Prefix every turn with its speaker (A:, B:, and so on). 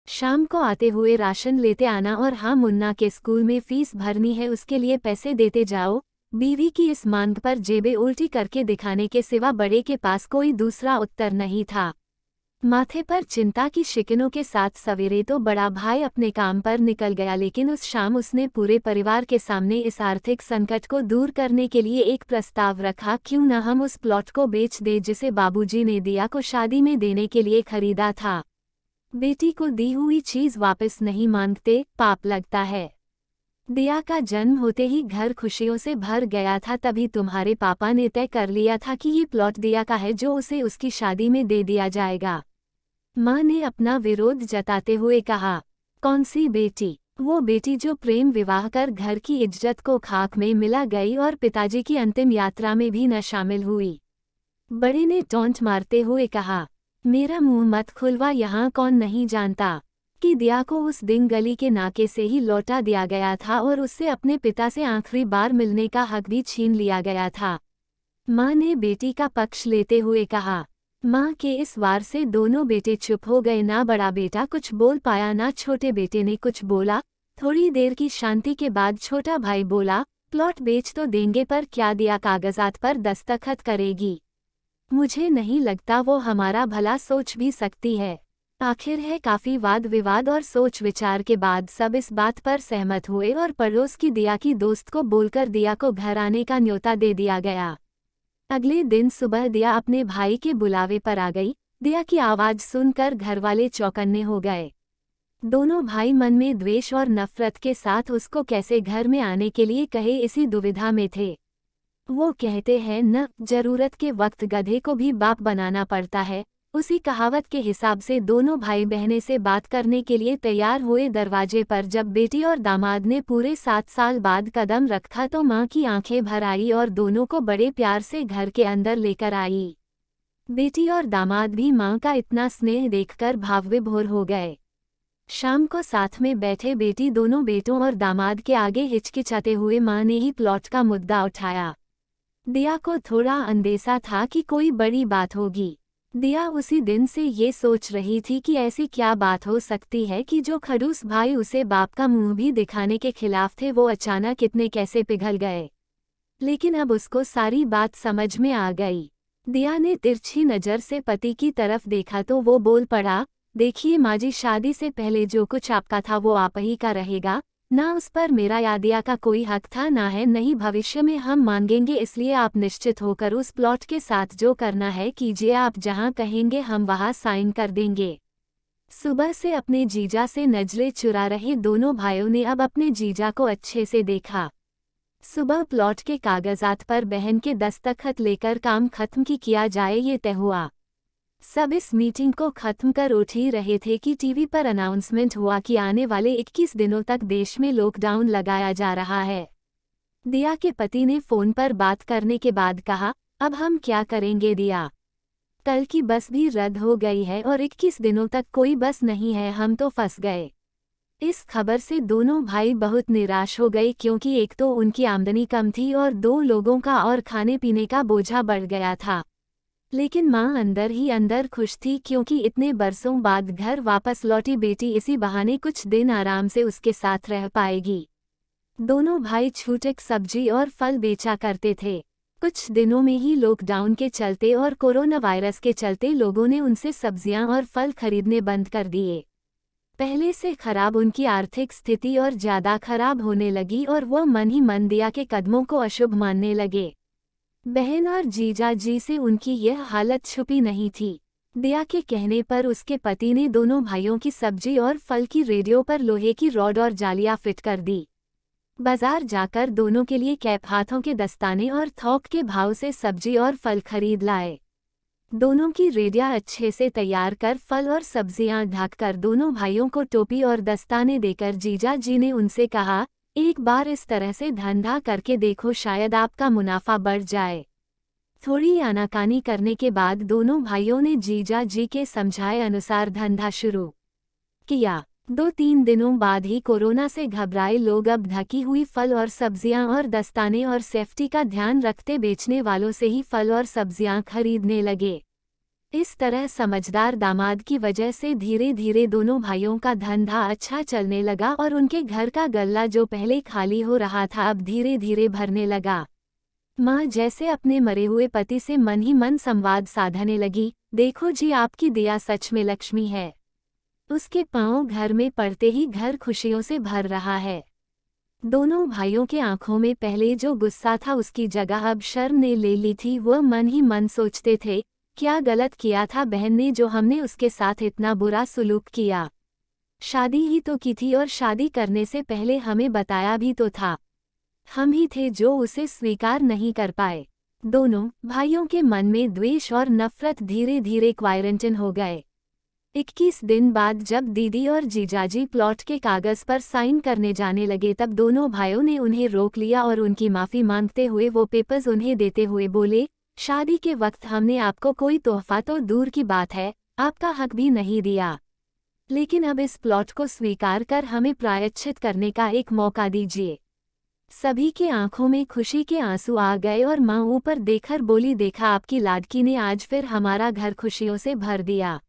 A: शाम को आते हुए राशन लेते आना और हाँ मुन्ना के स्कूल में फीस भरनी है उसके लिए पैसे देते जाओ। बीवी की इस मांग पर जेबें उल्टी करके दिखाने के सिवा बड़े के पास कोई दूसरा उत्तर नहीं था। माथे पर चिंता की शिकनों के साथ सवेरे तो बड़ा भाई अपने काम पर निकल गया, लेकिन उस शाम उसने पूरे परिवार के सामने इस आर्थिक संकट को दूर करने के लिए एक प्रस्ताव रखा। क्यों न हम उस प्लॉट को बेच दे जिसे बाबूजी ने दिया को शादी में देने के लिए खरीदा था। बेटी को दी हुई चीज वापस नहीं मांगते, पाप लगता है। दिया का जन्म होते ही घर खुशियों से भर गया था, तभी तुम्हारे पापा ने तय कर लिया था कि ये प्लॉट दिया का है जो उसे उसकी शादी में दे दिया जाएगा। माँ ने अपना विरोध जताते हुए कहा, कौन सी बेटी? वो बेटी जो प्रेम विवाह कर घर की इज्जत को खाक में मिला गई और पिताजी की अंतिम यात्रा में भी न शामिल हुई। बड़े ने टोंट मारते हुए कहा, मेरा मुंह मत खुलवा, यहाँ कौन नहीं जानता कि दिया को उस दिन गली के नाके से ही लौटा दिया गया था और उससे अपने पिता से आखिरी बार मिलने का हक भी छीन लिया गया था। माँ ने बेटी का पक्ष लेते हुए कहा। माँ के इस वार से दोनों बेटे चुप हो गए। ना बड़ा बेटा कुछ बोल पाया ना छोटे बेटे ने कुछ बोला। थोड़ी देर की शांति के बाद छोटा भाई बोला, प्लॉट बेच तो देंगे पर क्या दिया कागजात पर दस्तखत करेगी? मुझे नहीं लगता वो हमारा भला सोच भी सकती है। आखिर है काफी वाद विवाद और सोच विचार के बाद सब इस बात पर सहमत हुए और पड़ोस की दिया की दोस्त को बोलकर दिया को घर आने का न्योता दे दिया गया। अगले दिन सुबह दिया अपने भाई के बुलावे पर आ गई। दिया की आवाज सुनकर घरवाले चौकन्ने हो गए। दोनों भाई मन में द्वेष और नफरत के साथ उसको कैसे घर में आने के लिए कहे इसी दुविधा में थे। वो कहते हैं न, जरूरत के वक्त गधे को भी बाप बनाना पड़ता है। उसी कहावत के हिसाब से दोनों भाई बहनें से बात करने के लिए तैयार हुए। दरवाजे पर जब बेटी और दामाद ने पूरे 7 साल बाद कदम रखा तो माँ की आंखें भर आई और दोनों को बड़े प्यार से घर के अंदर लेकर आई। बेटी और दामाद भी माँ का इतना स्नेह देखकर भावविभोर हो गए। शाम को साथ में बैठे बेटी दोनों बेटों और दामाद के आगे हिचकिचाते हुए माँ ने ही प्लॉट का मुद्दा उठाया। दिया को थोड़ा अंदेशा था कि कोई बड़ी बात होगी। दिया उसी दिन से ये सोच रही थी कि ऐसी क्या बात हो सकती है कि जो खड़ूस भाई उसे बाप का मुंह भी दिखाने के खिलाफ थे वो अचानक इतने कैसे पिघल गए। लेकिन अब उसको सारी बात समझ में आ गई। दिया ने तिरछी नज़र से पति की तरफ देखा तो वो बोल पड़ा, देखिए माँ जी, शादी से पहले जो कुछ आपका था वो आप ही का रहेगा। ना उस पर मेरा या दिया का कोई हक था, ना है नहीं भविष्य में हम मांगेंगे। इसलिए आप निश्चित होकर उस प्लॉट के साथ जो करना है कीजिए। आप जहां कहेंगे हम वहां साइन कर देंगे। सुबह से अपने जीजा से नजरें चुरा रहे दोनों भाइयों ने अब अपने जीजा को अच्छे से देखा। सुबह प्लॉट के कागजात पर बहन के दस्तखत लेकर काम खत्म किया जाए ये तय हुआ। सब इस मीटिंग को खत्म कर उठ ही रहे थे कि टीवी पर अनाउंसमेंट हुआ कि आने वाले 21 दिनों तक देश में लॉकडाउन लगाया जा रहा है। दिया के पति ने फोन पर बात करने के बाद कहा, अब हम क्या करेंगे दिया? कल की बस भी रद्द हो गई है और 21 दिनों तक कोई बस नहीं है, हम तो फंस गए। इस खबर से दोनों भाई बहुत निराश हो गए क्योंकि एक तो उनकी आमदनी कम थी और 2 लोगों का और खाने पीने का बोझा बढ़ गया था। लेकिन माँ अंदर ही अंदर खुश थी क्योंकि इतने बरसों बाद घर वापस लौटी बेटी इसी बहाने कुछ दिन आराम से उसके साथ रह पाएगी। दोनों भाई छूटक सब्जी और फल बेचा करते थे। कुछ दिनों में ही लॉकडाउन के चलते और कोरोना वायरस के चलते लोगों ने उनसे सब्जियां और फल खरीदने बंद कर दिए। पहले से खराब उनकी आर्थिक स्थिति और ज़्यादा खराब होने लगी और वो मन ही मन दिया के कदमों को अशुभ मानने लगे। बहन और जीजा जी से उनकी यह हालत छुपी नहीं थी। दिया के कहने पर उसके पति ने दोनों भाइयों की सब्जी और फल की रेडियो पर लोहे की रॉड और जालियां फिट कर दी। बाजार जाकर दोनों के लिए कैप, हाथों के दस्ताने और थोक के भाव से सब्जी और फल खरीद लाए। दोनों की रेडिया अच्छे से तैयार कर फल और सब्जियां ढककर दोनों भाइयों को टोपी और दस्ताने देकर जीजा जी ने उनसे कहा, एक बार इस तरह से धंधा करके देखो, शायद आपका मुनाफा बढ़ जाए। थोड़ी आनाकानी करने के बाद दोनों भाइयों ने जीजा जी के समझाए अनुसार धंधा शुरू किया। 2-3 दिनों बाद ही कोरोना से घबराए लोग अब ढकी हुई फल और सब्जियां और दस्ताने और सेफ्टी का ध्यान रखते बेचने वालों से ही फल और सब्जियां खरीदने लगे। इस तरह समझदार दामाद की वजह से धीरे धीरे दोनों भाइयों का धंधा अच्छा चलने लगा और उनके घर का गल्ला जो पहले खाली हो रहा था अब धीरे धीरे भरने लगा। माँ जैसे अपने मरे हुए पति से मन ही मन संवाद साधने लगी, देखो जी आपकी दिया सच में लक्ष्मी है। उसके पांव घर में पड़ते ही घर खुशियों से भर रहा है। दोनों भाइयों के आंखों में पहले जो गुस्सा था उसकी जगह अब शर्म ने ले ली थी। वह मन ही मन सोचते थे, क्या गलत किया था बहन ने जो हमने उसके साथ इतना बुरा सुलूक किया। शादी ही तो की थी और शादी करने से पहले हमें बताया भी तो था। हम ही थे जो उसे स्वीकार नहीं कर पाए। दोनों भाइयों के मन में द्वेष और नफरत धीरे धीरे क्वारंटाइन हो गए। 21 दिन बाद जब दीदी और जीजाजी प्लॉट के कागज पर साइन करने जाने लगे तब दोनों भाइयों ने उन्हें रोक लिया और उनकी माफी मांगते हुए वो पेपर्स उन्हें देते हुए बोले, शादी के वक्त हमने आपको कोई तोहफा तो दूर की बात है, आपका हक भी नहीं दिया। लेकिन अब इस प्लॉट को स्वीकार कर हमें प्रायश्चित करने का एक मौका दीजिए। सभी की आंखों में खुशी के आंसू आ गए और माँ ऊपर देखकर बोली, देखा आपकी लाडकी ने आज फिर हमारा घर खुशियों से भर दिया।